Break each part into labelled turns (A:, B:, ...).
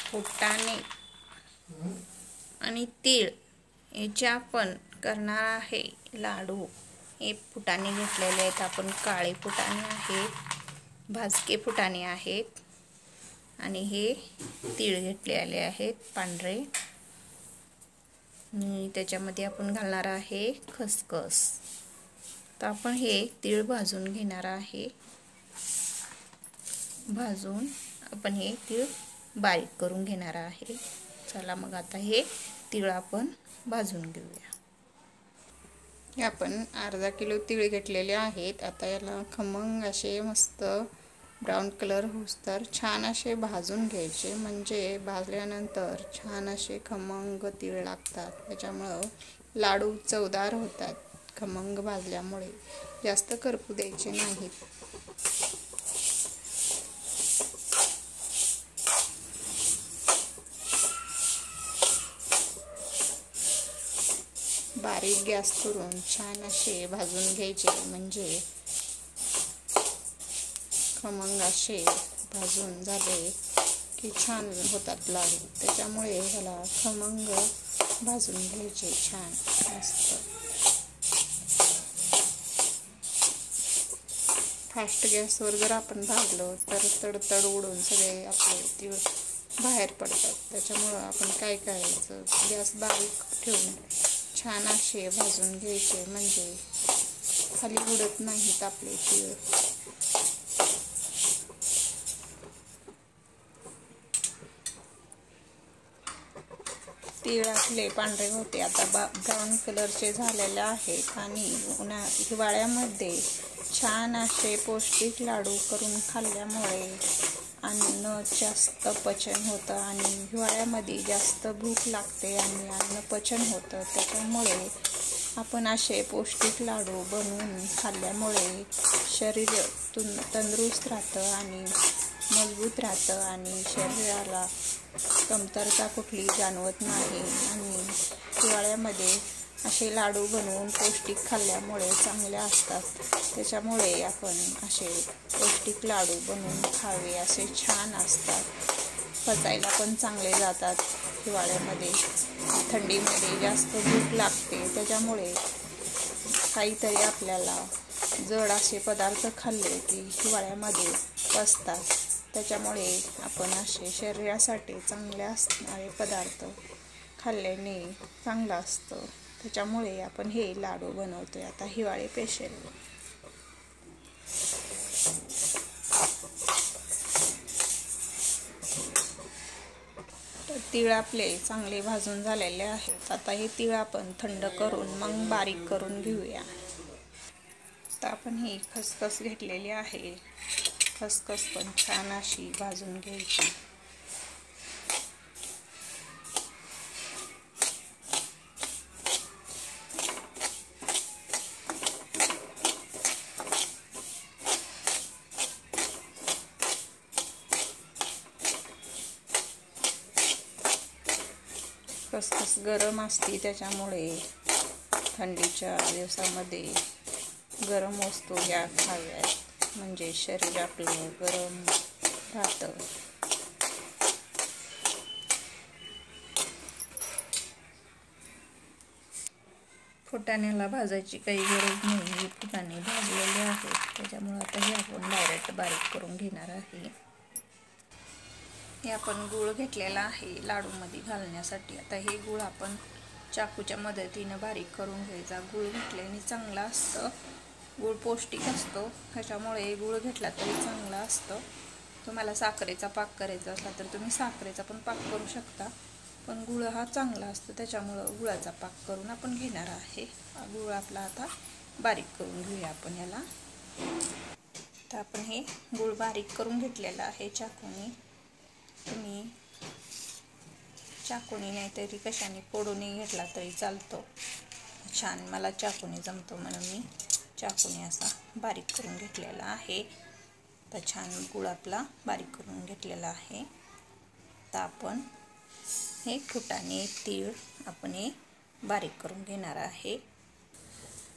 A: फुटाणे आणि तीळ याचे आपण करणार आहे लाडू। हे फुटाणे घेतलेले आहेत आपण, काळे फुटाणे आहेत, भाजके फुटाणे आहेत आणि हे तीळ घेतलेले आहेत पांढरे। आणि त्याच्यामध्ये आपण घालणार आहे खसखस। तर आपण हे तीळ भाजून घेणार आहे। भाजून आपण हे तीळ बारीक करून घेणार आहे। चला मग आता हे तीळ आपण भाजून घेऊया। आपण अर्धा किलो तीळ घेतलेले आहेत। आता याला खमंग असे मस्त ब्राऊन कलर होऊस्तर छान असे भाजून घ्यायचे, म्हणजे भाजल्यानंतर छान असे खमंग तीळ लागतात। त्याच्यामुळे लाडू चवदार होतात खमंग भाजल्यामुळे। जास्त करपू द्यायचे नाहीत। बारीक गॅस करून छान असे भाजून घ्यायचे, म्हणजे खमंग असे भाजून झाले की छान होतात लाडू। त्याच्यामुळे ह्याला खमंग भाजून घ्यायचे छान मस्त। फास्ट गॅसवर जर आपण भाजलं तर तडतड उडून सगळे आपले तीळ बाहेर पडतात। त्याच्यामुळं आपण काय करायचं, गॅस बारीक ठेवून छान असे भाजून घ्यायचे, म्हणजे खाली उडत नाहीत आपले तीळ। तीळ आपले पांढरे होते आता ब्राऊन कलरचे झालेले आहेत। आणि हिवाळ्यामध्ये छान असे पौष्टिक लाडू करून खाल्ल्यामुळे अन्न जास्त पचन होतं आणि हिवाळ्यामध्ये जास्त भूक लागते आणि अन्न पचन होतं। त्याच्यामुळे आपण असे पौष्टिक लाडू बनवून खाल्ल्यामुळे शरीर तंदुरुस्त राहतं आणि मजबूत राहतं आणि शरीराला कमतरता कुठली जाणवत नाही। आणि हिवाळ्यामध्ये असे लाडू बनवून पौष्टिक खाल्ल्यामुळे चांगले असतात। त्याच्यामुळे आपण असे पौष्टिक लाडू बनवून खावे, असे छान असतात, पचायला पण चांगले जातात। हिवाळ्यामध्ये थंडीमध्ये जास्त भूक लागते, त्याच्यामुळे काहीतरी आपल्याला जड असे पदार्थ खाल्ले की हिवाळ्यामध्ये पचतात। त्याच्यामुळे आपण असे शरीरासाठी चांगले असणारे पदार्थ खाल्ल्याने चांगलं असतं। त्याच्यामुळे आपण हे लाडू बनवतोय आता हिवाळी स्पेशल। तर तीळ आपले चांगले भाजून झालेले आहेत। आता हे तीळ आपण थंड करून मग बारीक करून घेऊया। तर आपण ही खसखस घेतलेली आहे, खसखस पण छान अशी भाजून घ्यायची। खसखस गरम असते, त्याच्यामुळे थंडीच्या दिवसामध्ये गरम वस्तू या खाव्यात, म्हणजे शरीर आपलं गरम राहतं। फुटाण्याला भाजायची काही गरज नाही, हे फुटाणे भाजलेले आहेत। त्याच्यामुळे आता हे आपण डायरेक्ट बारीक करून घेणार आहे। हे आपण गूळ घेतलेला आहे लाडूमध्ये घालण्यासाठी। आता हे गूळ आपण चाकूच्या मदतीने बारीक करून घ्यायचा। गूळ घेतल्याने चांगला असतं, गूळ पौष्टिक असतो, त्याच्यामुळे गूळ घेतला तरी चांगला असतं। तुम्हाला साखरेचा पाक करायचा असला तर तुम्ही साखरेचा पण पाक करू शकता, पण गूळ हा चांगला असतो, त्याच्यामुळं गुळाचा पाक करून आपण घेणार आहे। गूळ आपला आता बारीक करून घेऊया आपण याला। तर आपण हे गूळ बारीक करून घेतलेला आहे चाकूने। तुम्ही चाकूने नाहीतरी कशाने फोडून घेतला तरी चालतो, छान मला चाकूने जमतो म्हणून मी चाकूने असा बारीक करून घेतलेला आहे। तर छान गूळ आपला बारीक करून घेतलेला आहे। तर आपण हे फुटाणे तीळ आपण हे बारीक करून घेणार आहे।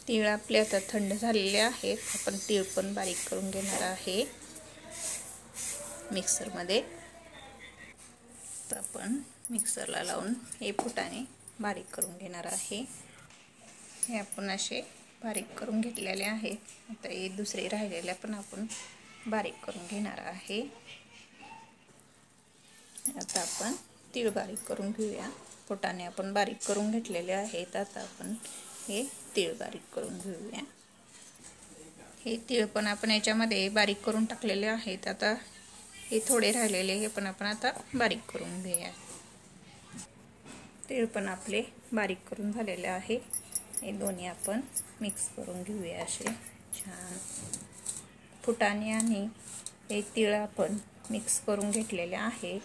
A: तीळ आपले आता थंड झालेले आहेत, आपण तीळ पण बारीक करून घेणार आहे मिक्सरमध्ये। तर आपण मिक्सरला लावून हे फुटाणे बारीक करून घेणार आहे. हे आपण असे बारीक करून घेतलेले आहे. आता हे दुसरे राहिलेले पण आपण बारीक करून घेणार आहे. आता आपण तीळ बारीक करून घेऊया. फुटाणे आपण बारीक करून घेतलेले आहेत. आता आपण हे तीळ बारीक करून घेऊया. हे तीळ पण आपण याच्यामध्ये बारीक करून टाकलेले आहेत. आता हे थोडे राहिलेले हे पण आपण आता बारीक करून घेऊया. तीळ पण आपले बारीक करून झालेले आहे. हे दोन्ही आपण मिक्स करून घेऊया. असे छान फुटाणे आणि हे तीळ आपण मिक्स करून घेतलेले आहे.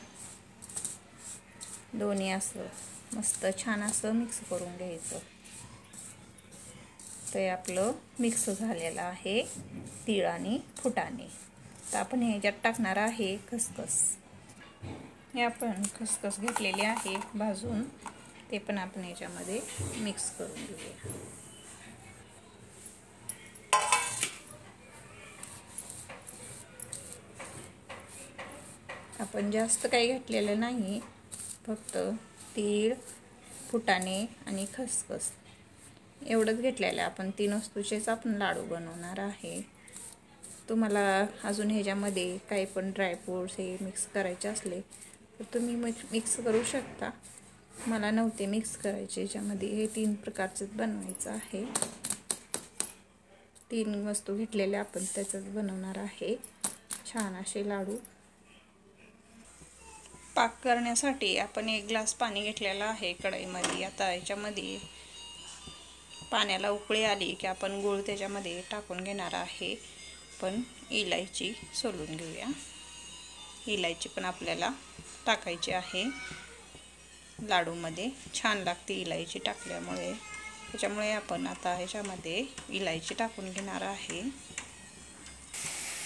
A: दोन्ही असं मस्त छान असं मिक्स करून घ्यायचं. ते आपलं मिक्स झालेलं आहे तीळ आणि फुटाणे. तर आपण ह्याच्यात टाकणार आहे खसखस. हे आपण खसखस घेतलेली आहे भाजून. ते पण आपण ह्याच्यामध्ये मिक्स करून घेऊया. आपण जास्त काही घेतलेलं नाही, फक्त तीळ, फुटाणे आणि खसखस एवढंच घेतलेलं. आपण 3 वस्तूचेच आपण लाडू बनवणार आहे. तुम्हाला अजून ह्याच्यामध्ये काही पण ड्रायफ्रूट्स हे मिक्स करायचे असले तर तुम्ही मिक्स करू शकता. मला नव्हते मिक्स करायचे ह्याच्यामध्ये. हे 3 प्रकारचंच बनवायचं आहे. 3 वस्तू घेतलेल्या आपण त्याचंच बनवणार आहे छान असे लाडू. पाक करण्यासाठी आपण 1 ग्लास पाणी घेतलेलं आहे कढईमध्ये. आता ह्याच्यामध्ये पाण्याला उकळी आली की आपण गूळ त्याच्यामध्ये टाकून घेणार आहे. पण इलायची सोलून घेऊया. इलायची पण आपल्याला टाकायची आहे लाडूमध्ये. छान लागते इलायची टाकल्यामुळे. त्याच्यामुळे आपण आता ह्याच्यामध्ये इलायची टाकून घेणार आहे.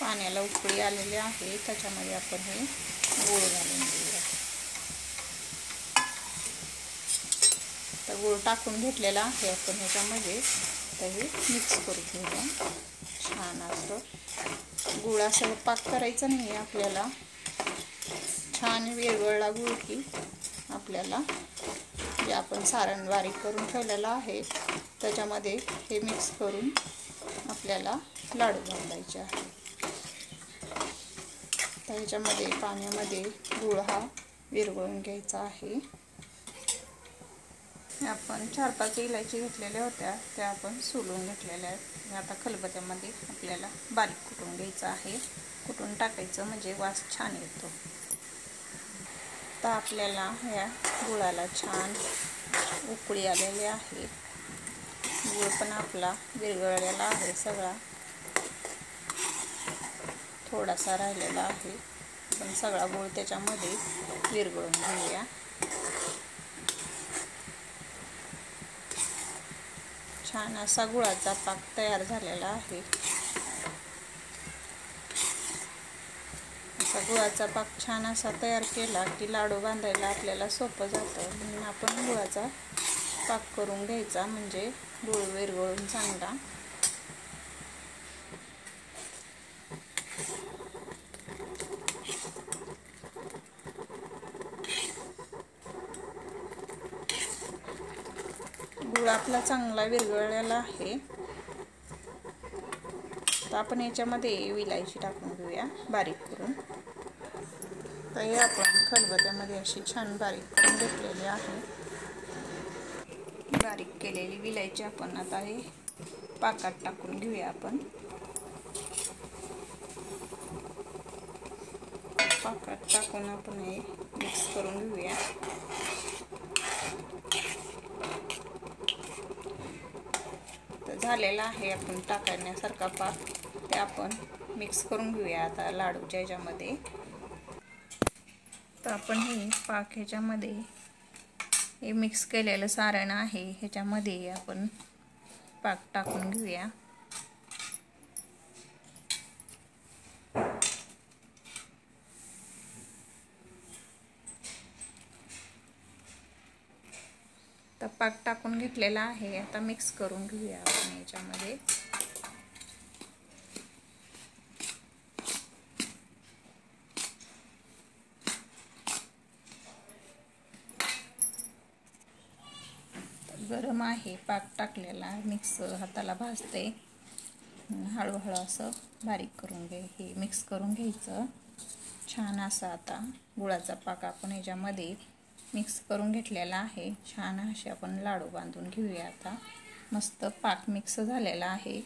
A: पाण्याला उकळी आलेली आहे. त्याच्यामध्ये आपण हे गूळ घालून घेऊया. तर गूळ टाकून घेतलेला आहे आपण ह्याच्यामध्ये. तर हे मिक्स करून घेऊया छान असं. गुळासह पाक करायचा नाही आहे आपल्याला. छान विरघळला गूळ की आपल्याला जे आपण सारण बारीक करून ठेवलेलं आहे त्याच्यामध्ये हे मिक्स करून आपल्याला लाडू बांधायचे आहे. तर ह्याच्यामध्ये पाण्यामध्ये गूळ हा विरघळून घ्यायचा आहे. आपण 4-5 इलायची घेतलेल्या होत्या त्या आपण सोलून घेतलेल्या आहेत. आता खलबत्त्यामध्ये आपल्याला बारीक कुटून घ्यायचं आहे. कुटून टाकायचं म्हणजे वास छान येतो. तर आपल्याला ह्या गुळाला छान उकळी आलेली आहे. गूळ पण आपला विरघळलेला आहे सगळा. थोडासा राहिलेला आहे. पण सगळा गूळ त्याच्यामध्ये विरघळून घेऊया. छान असा गुळाचा पाक तयार झालेला आहे. असा गुळाचा पाक छान असा तयार केला की लाडू बांधायला आपल्याला सोपं जातं. म्हणून आपण गुळाचा पाक करून घ्यायचा म्हणजे गूळ विरघळून चांगला. गूळ आपला चांगला विरघळलेला आहे. तर आपण याच्यामध्ये इलायची टाकून घेऊया बारीक करून. तर हे आपण खलबत्त्यामध्ये अशी छान बारीक करून घेतलेली आहे. बारीक केलेली विलायची आपण आता हे पाकात टाकून घेऊया. आपण पाकात टाकून आपण हे मिक्स करून घेऊया. तर झालेला आहे आपण टाकण्यासारखा पाक. ते आपण मिक्स करून घेऊया आता लाडूच्या ह्याच्यामध्ये. तर आपण हे पाक ह्याच्यामध्ये हे मिक्स केलेलं सारण आहे ह्याच्यामध्ये आपण पाक टाकून घेऊया. तर पाक टाकून घेतलेला आहे. आता मिक्स करून घेऊया आपण याच्यामध्ये. गरम आहे, पाक टाकलेला मिक्स हाताला भाजते. हळूहळू असं बारीक करून हे मिक्स करून घ्यायचं. छान असा आता गुळाचा पाक आपण ह्याच्यामध्ये मिक्स करून घेतलेला आहे. छान असे आपण लाडू बांधून घेऊया. आता मस्त पाक मिक्स झालेला आहे.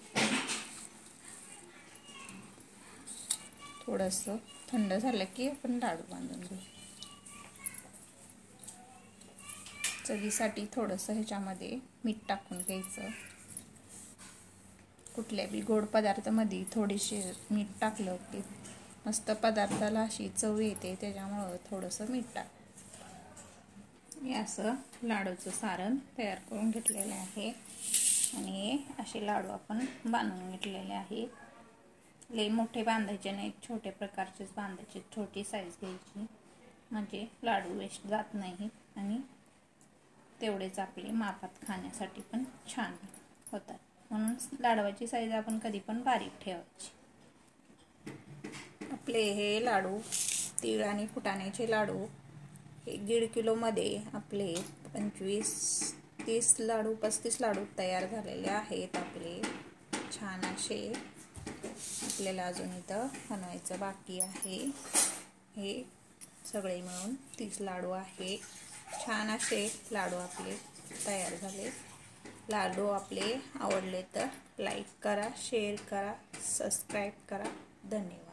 A: थोडंसं थंड झालं की आपण लाडू बांधून घेऊ. चवीसाठी थोडंसं ह्याच्यामध्ये मीठ टाकून घ्यायचं. कुठल्याही गोड पदार्थामध्ये थोडीशी मीठ टाकलं की मस्त पदार्थाला अशी चव येते. त्याच्यामुळं थोडंसं मीठ टाक. हे असं लाडूचं सारण तयार करून घेतलेलं आहे आणि असे लाडू आपण बांधून घेतलेले आहे. लई मोठे बांधायचे नाहीत, छोटे प्रकारचेच बांधायचे. छोटी साईज घ्यायची म्हणजे लाडू वेस्ट जात नाही आणि तेवढेच आपले मापात खाण्यासाठी पण छान होतात. म्हणून लाडवाची साईज आपण कधी पण बारीक ठेवायची. आपले हे लाडू तीळ आणि फुटाण्याचे लाडू 1.5 किलोमध्ये आपले 25-30 लाडू 35 लाडू तयार झालेले आहेत. आपले छान असे आपल्याला अजून इथं बनवायचं बाकी आहे. हे सगळे मिळून 30 लाडू आहे. छान असे लाडू आपले तयार झाले. लाडू आपले आवडले तर लाईक करा, शेअर करा, सबस्क्राईब करा. धन्यवाद.